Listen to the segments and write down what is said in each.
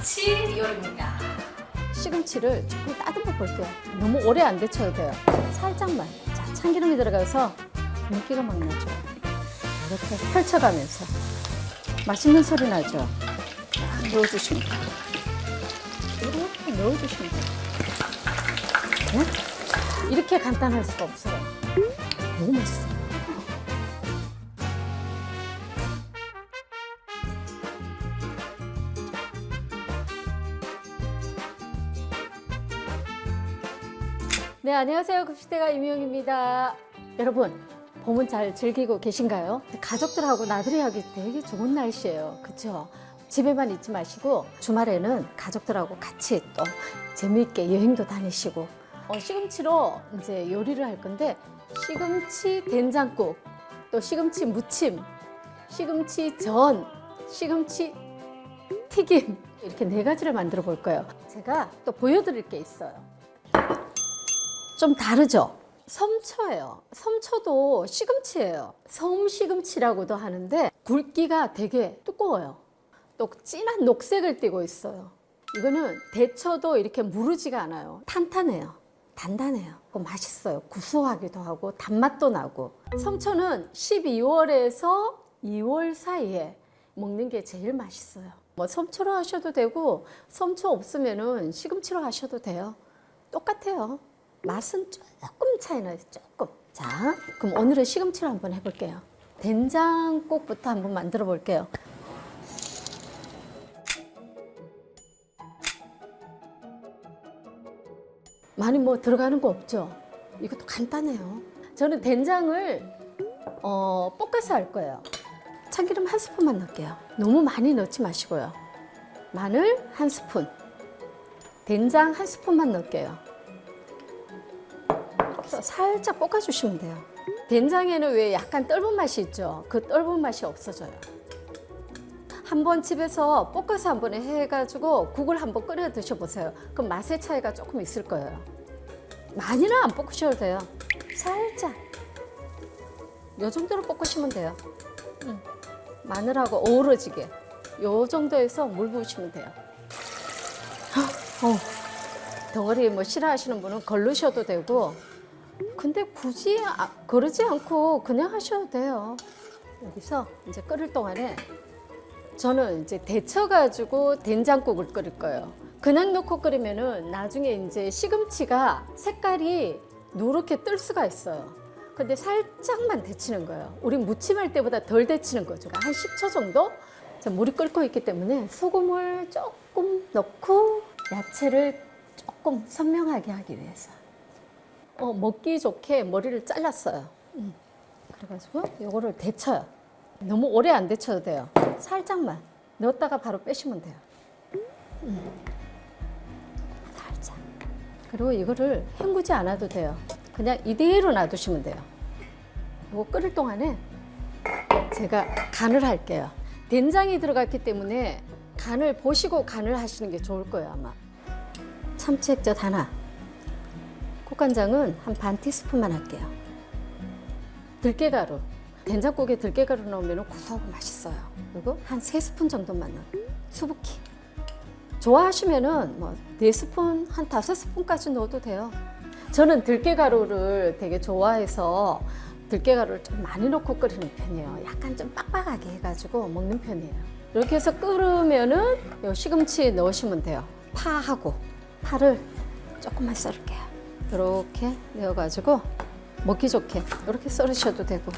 시금치 요리입니다. 시금치를 조금 따듬어 볼게요. 너무 오래 안 데쳐도 돼요. 살짝만. 자, 참기름이 들어가서 윤기가 막 나죠. 이렇게 펼쳐가면서 맛있는 소리 나죠. 딱 넣어주시면 돼요. 이렇게 넣어주시면 돼요. 네? 이렇게 간단할 수가 없어요. 너무 맛있어요. 네, 안녕하세요. 급식대가 임희영입니다. 여러분, 봄은 잘 즐기고 계신가요? 가족들하고 나들이 하기 되게 좋은 날씨예요. 그렇죠? 집에만 있지 마시고 주말에는 가족들하고 같이 또 재미있게 여행도 다니시고 시금치로 이제 요리를 할 건데 시금치 된장국, 또 시금치 무침, 시금치 전, 시금치 튀김 이렇게 4가지를 만들어 볼 거예요. 제가 또 보여드릴 게 있어요. 좀 다르죠? 섬초예요. 섬초도 시금치예요. 섬시금치라고도 하는데 굵기가 되게 두꺼워요. 또 진한 녹색을 띠고 있어요. 이거는 데쳐도 이렇게 무르지가 않아요. 탄탄해요. 단단해요. 맛있어요. 구수하기도 하고 단맛도 나고. 섬초는 12월에서 2월 사이에 먹는 게 제일 맛있어요. 뭐 섬초로 하셔도 되고 섬초 없으면은 시금치로 하셔도 돼요. 똑같아요. 맛은 조금 차이 나요. 조금. 자, 그럼 오늘은 시금치로 한번 해볼게요. 된장국부터 한번 만들어 볼게요. 많이 뭐 들어가는 거 없죠? 이것도 간단해요. 저는 된장을 볶아서 할 거예요. 참기름 1스푼만 넣을게요. 너무 많이 넣지 마시고요. 마늘 1스푼, 된장 1스푼만 넣을게요. 살짝 볶아주시면 돼요. 된장에는 왜 약간 떫은 맛이 있죠? 그 떫은 맛이 없어져요. 한번 집에서 볶아서 한번 해가지고 국을 한번 끓여 드셔보세요. 그럼 맛의 차이가 조금 있을 거예요. 많이는 안 볶으셔도 돼요. 살짝 이 정도로 볶으시면 돼요. 마늘하고 어우러지게 이 정도에서 물 부으시면 돼요. 덩어리 뭐 싫어하시는 분은 걸르셔도 되고 근데 굳이 그러지 않고 그냥 하셔도 돼요. 여기서 이제 끓일 동안에 저는 이제 데쳐가지고 된장국을 끓일 거예요. 그냥 넣고 끓이면은 나중에 이제 시금치가 색깔이 누렇게 뜰 수가 있어요. 근데 살짝만 데치는 거예요. 우리 무침할 때보다 덜 데치는 거죠. 한 10초 정도? 자, 물이 끓고 있기 때문에 소금을 조금 넣고 야채를 조금 선명하게 하기 위해서 먹기 좋게 머리를 잘랐어요. 그래가지고 요거를 데쳐요. 너무 오래 안 데쳐도 돼요. 살짝만 넣었다가 바로 빼시면 돼요. 살짝. 그리고 이거를 헹구지 않아도 돼요. 그냥 이대로 놔두시면 돼요. 요거 끓일 동안에 제가 간을 할게요. 된장이 들어갔기 때문에 간을 보시고 간을 하시는 게 좋을 거예요, 아마. 참치 액젓 하나. 국간장은 한 반 티스푼만 할게요. 들깨가루. 된장국에 들깨가루 넣으면 구수하고 맛있어요. 그리고 한 3스푼 정도만 넣어요. 수북히. 좋아하시면은 뭐 4스푼, 한 5스푼까지 넣어도 돼요. 저는 들깨가루를 되게 좋아해서 들깨가루를 좀 많이 넣고 끓이는 편이에요. 약간 좀 빡빡하게 해가지고 먹는 편이에요. 이렇게 해서 끓으면은 요 시금치 넣으시면 돼요. 파하고 파를 조금만 썰을게요. 이렇게 넣어가지고 먹기 좋게 이렇게 썰으셔도 되고.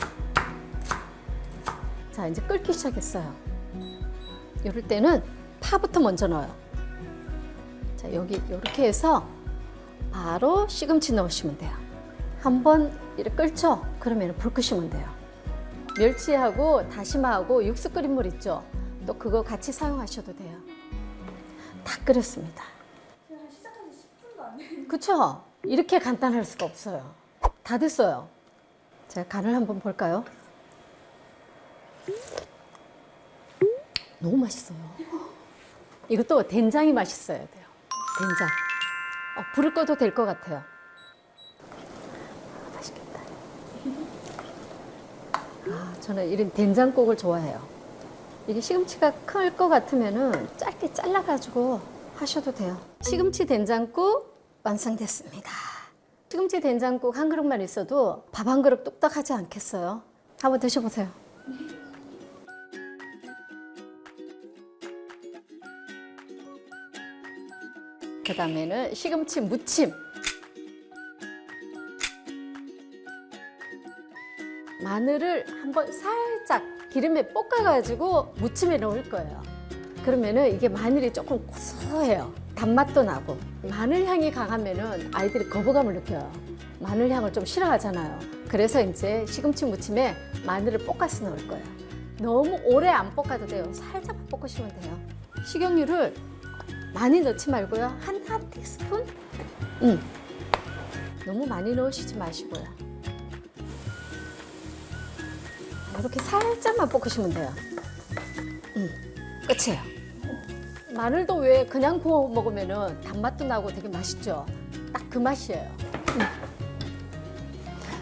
자, 이제 끓기 시작했어요. 이럴 때는 파부터 먼저 넣어요. 자, 여기 이렇게 해서 바로 시금치 넣으시면 돼요. 한번 이렇게 끓죠? 그러면 불 끄시면 돼요. 멸치하고 다시마하고 육수 끓인 물 있죠? 또 그거 같이 사용하셔도 돼요. 다 끓였습니다. 시작한 지 10분도 안 됐는데. 그쵸? 이렇게 간단할 수가 없어요. 다 됐어요. 제가 간을 한번 볼까요? 너무 맛있어요. 이것도 된장이 맛있어야 돼요. 된장. 불을 꺼도 될 것 같아요. 맛있겠다. 저는 이런 된장국을 좋아해요. 이게 시금치가 클 것 같으면은 짧게 잘라가지고 하셔도 돼요. 시금치 된장국 완성됐습니다. 시금치 된장국 한 그릇만 있어도 밥 한 그릇 뚝딱 하지 않겠어요? 한번 드셔보세요. 그 다음에는 시금치 무침. 마늘을 한번 살짝 기름에 볶아가지고 무침에 넣을 거예요. 그러면은 이게 마늘이 조금 고소해요. 단맛도 나고. 마늘 향이 강하면은 아이들이 거부감을 느껴요. 마늘 향을 좀 싫어하잖아요. 그래서 이제 시금치 무침에 마늘을 볶아서 넣을 거예요. 너무 오래 안 볶아도 돼요. 살짝 볶으시면 돼요. 식용유를 많이 넣지 말고요. 한 티스푼? 너무 많이 넣으시지 마시고요. 이렇게 살짝만 볶으시면 돼요. 끝이에요. 마늘도 왜 그냥 구워 먹으면 단맛도 나고 되게 맛있죠? 딱 그 맛이에요.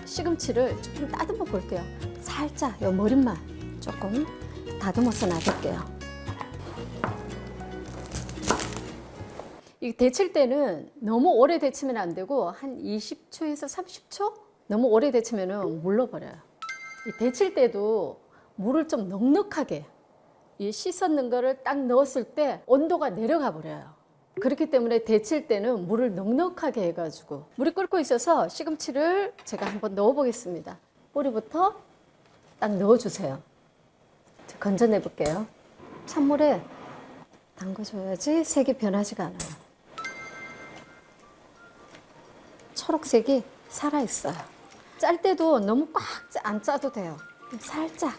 시금치를 조금 따듬어 볼게요. 살짝 요 머릿만 조금 다듬어서 놔둘게요. 이 데칠 때는 너무 오래 데치면 안 되고 한 20초에서 30초? 너무 오래 데치면 물러버려요. 이 데칠 때도 물을 좀 넉넉하게 이 씻었는 거를 딱 넣었을 때 온도가 내려가 버려요. 그렇기 때문에 데칠 때는 물을 넉넉하게 해가지고 물이 끓고 있어서 시금치를 제가 한번 넣어 보겠습니다. 뿌리부터 딱 넣어주세요. 건져내 볼게요. 찬물에 담궈줘야지 색이 변하지가 않아요. 초록색이 살아있어요. 짤 때도 너무 꽉 안 짜도 돼요. 살짝.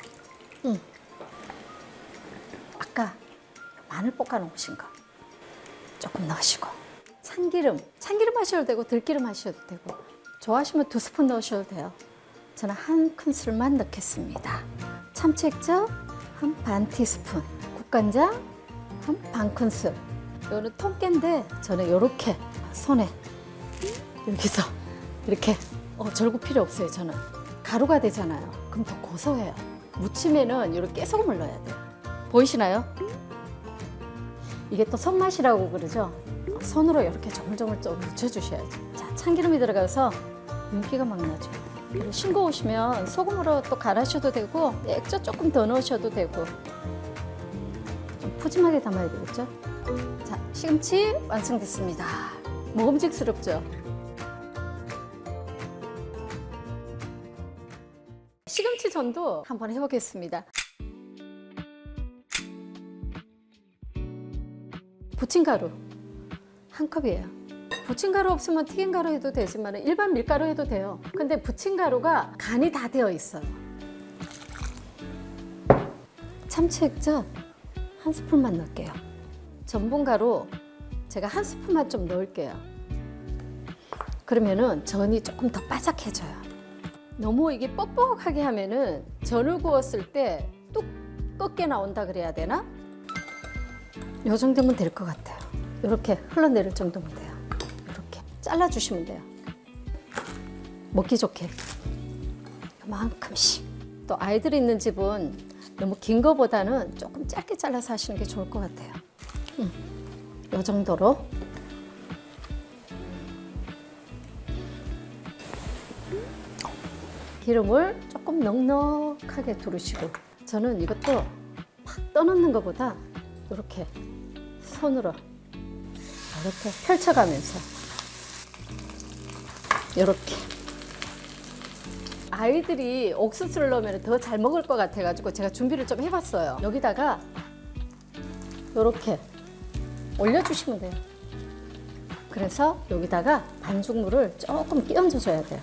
아까 마늘 볶아 놓으신 거 조금 넣으시고 참기름 하셔도 되고 들기름 하셔도 되고 좋아하시면 2스푼 넣으셔도 돼요. 저는 한 큰술만 넣겠습니다. 참치 액젓 한 반 티스푼, 국간장 한 반 큰술. 이거는 통깨인데 저는 이렇게 손에 여기서 이렇게 절구 필요 없어요. 저는 가루가 되잖아요. 그럼 더 고소해요. 무침에는 이렇게 깨소금을 넣어야 돼요. 보이시나요? 이게 또 손맛이라고 그러죠. 손으로 이렇게 조물조물 좀 묻혀주셔야죠. 자, 참기름이 들어가서 윤기가 막 나죠. 그리고 싱거우시면 소금으로 또 갈아셔도 되고 액젓 조금 더 넣으셔도 되고 좀 푸짐하게 담아야 되겠죠. 자, 시금치 완성됐습니다. 먹음직스럽죠? 시금치 전도 한번 해보겠습니다. 부침가루 한 컵이에요. 부침가루 없으면 튀김가루 해도 되지만 일반 밀가루 해도 돼요. 근데 부침가루가 간이 다 되어 있어요. 참치 액젓 한 스푼만 넣을게요. 전분가루 제가 한 스푼만 좀 넣을게요. 그러면은 전이 조금 더 바삭해져요. 너무 이게 뻑뻑하게 하면은 전을 구웠을 때 두껍게 나온다 그래야 되나? 이 정도면 될 것 같아요. 이렇게 흘러내릴 정도면 돼요. 이렇게 잘라주시면 돼요. 먹기 좋게 이만큼씩. 또 아이들이 있는 집은 너무 긴 거보다는 조금 짧게 잘라서 하시는 게 좋을 것 같아요. 이 정도로. 기름을 조금 넉넉하게 두르시고 저는 이것도 팍 떠넣는 것보다 이렇게 손으로 이렇게 펼쳐가면서 이렇게 아이들이 옥수수를 넣으면 더 잘 먹을 것 같아가지고 제가 준비를 좀 해봤어요. 여기다가 이렇게 올려주시면 돼요. 그래서 여기다가 반죽물을 조금 끼얹어 줘야 돼요.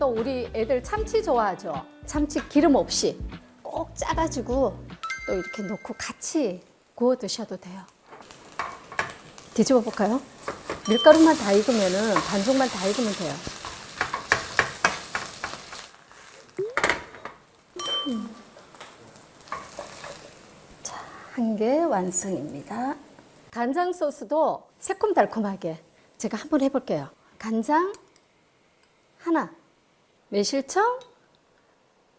또 우리 애들 참치 좋아하죠? 참치 기름 없이 꼭 짜가지고 또 이렇게 넣고 같이 구워 드셔도 돼요. 뒤집어 볼까요? 밀가루만 다 익으면은 반죽만 다 익으면 돼요. 자, 한 개 완성입니다. 간장 소스도 새콤달콤하게 제가 한번 해볼게요. 간장 하나, 매실청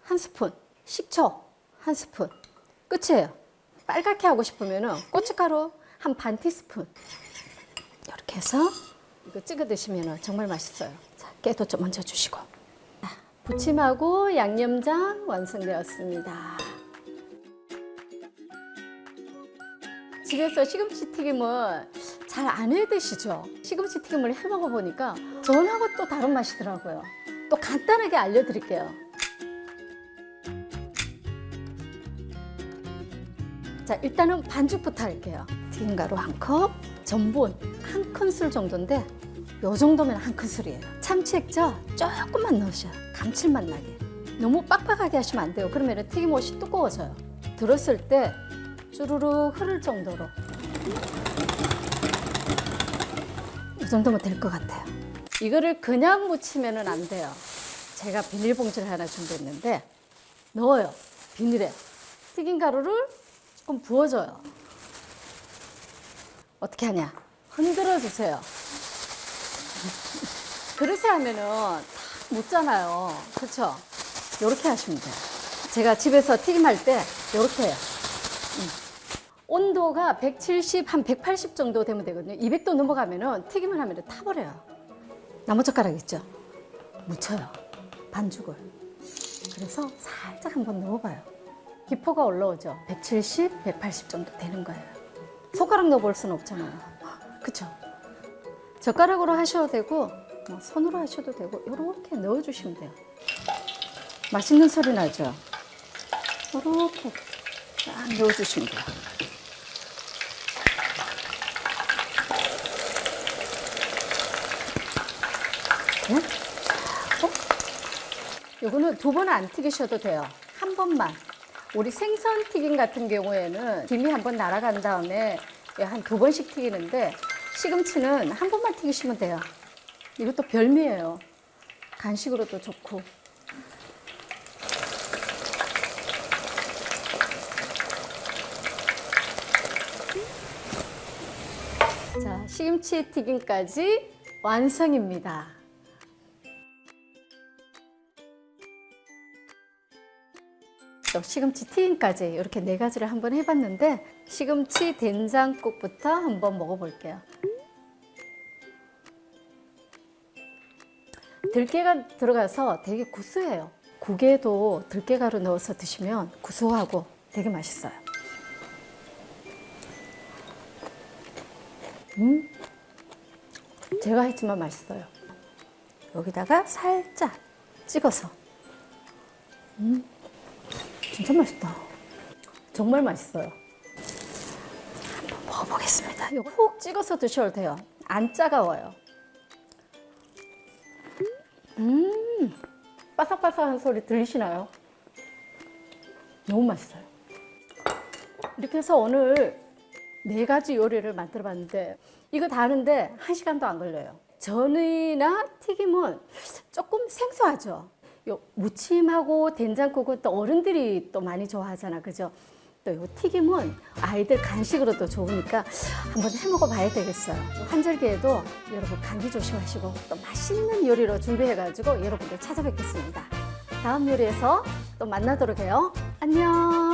한 스푼, 식초 한 스푼. 끝이에요. 빨갛게 하고 싶으면 고춧가루 한 반 티스푼. 이렇게 해서 이거 찍어 드시면 정말 맛있어요. 자, 깨도 좀 얹어 주시고. 부침하고 양념장 완성되었습니다. 집에서 시금치 튀김을 잘 안 해 드시죠? 시금치 튀김을 해 먹어 보니까 전하고 또 다른 맛이더라고요. 또 간단하게 알려드릴게요. 자, 일단은 반죽부터 할게요. 튀김가루 한 컵, 전분 한 큰술 정도인데 요 정도면 한 큰술이에요. 참치 액젓 조금만 넣으셔요. 감칠맛 나게. 너무 빡빡하게 하시면 안 돼요. 그러면 튀김옷이 두꺼워져요. 들었을 때 쭈루룩 흐를 정도로 이 정도면 될 것 같아요. 이거를 그냥 무치면 안 돼요. 제가 비닐봉지를 하나 준비했는데 넣어요. 비닐에 튀김가루를 조금 부어줘요. 어떻게 하냐? 흔들어 주세요. 그릇에 하면은 다 묻잖아요. 그렇죠? 이렇게 하시면 돼요. 제가 집에서 튀김할 때 이렇게 해요. 온도가 170, 한 180 정도 되면 되거든요. 200도 넘어가면은 튀김을 하면 타버려요. 나무젓가락 있죠? 묻혀요. 반죽을. 그래서 살짝 한번 넣어봐요. 기포가 올라오죠. 170, 180 정도 되는 거예요. 손가락 넣어볼 수는 없잖아요. 그쵸? 젓가락으로 하셔도 되고 뭐 손으로 하셔도 되고 이렇게 넣어주시면 돼요. 맛있는 소리 나죠? 이렇게 딱 넣어주시면 돼요. 네? 이거는 두 번 안 튀기셔도 돼요. 한 번만. 우리 생선 튀김 같은 경우에는 김이 한 번 날아간 다음에 한 두 번씩 튀기는데 시금치는 한 번만 튀기시면 돼요. 이것도 별미예요. 간식으로도 좋고. 자, 시금치 튀김까지 완성입니다. 또 시금치 튀김까지 이렇게 네 가지를 한번 해봤는데 시금치 된장국부터 한번 먹어볼게요. 들깨가 들어가서 되게 구수해요. 국에도 들깨가루 넣어서 드시면 구수하고 되게 맛있어요. 제가 했지만 맛있어요. 여기다가 살짝 찍어서 진짜 맛있다. 정말 맛있어요. 한번 먹어보겠습니다. 이거 훅 찍어서 드셔도 돼요. 안 짜가워요. 바삭바삭한 소리 들리시나요? 너무 맛있어요. 이렇게 해서 오늘 네 가지 요리를 만들어 봤는데 이거 다 하는데 1시간도 안 걸려요. 전이나 튀김은 조금 생소하죠. 요 무침하고 된장국은 또 어른들이 또 많이 좋아하잖아, 그죠? 또 요 튀김은 아이들 간식으로도 좋으니까 한번 해 먹어 봐야 되겠어요. 환절기에도 여러분 감기 조심하시고 또 맛있는 요리로 준비해가지고 여러분들 찾아뵙겠습니다. 다음 요리에서 또 만나도록 해요. 안녕.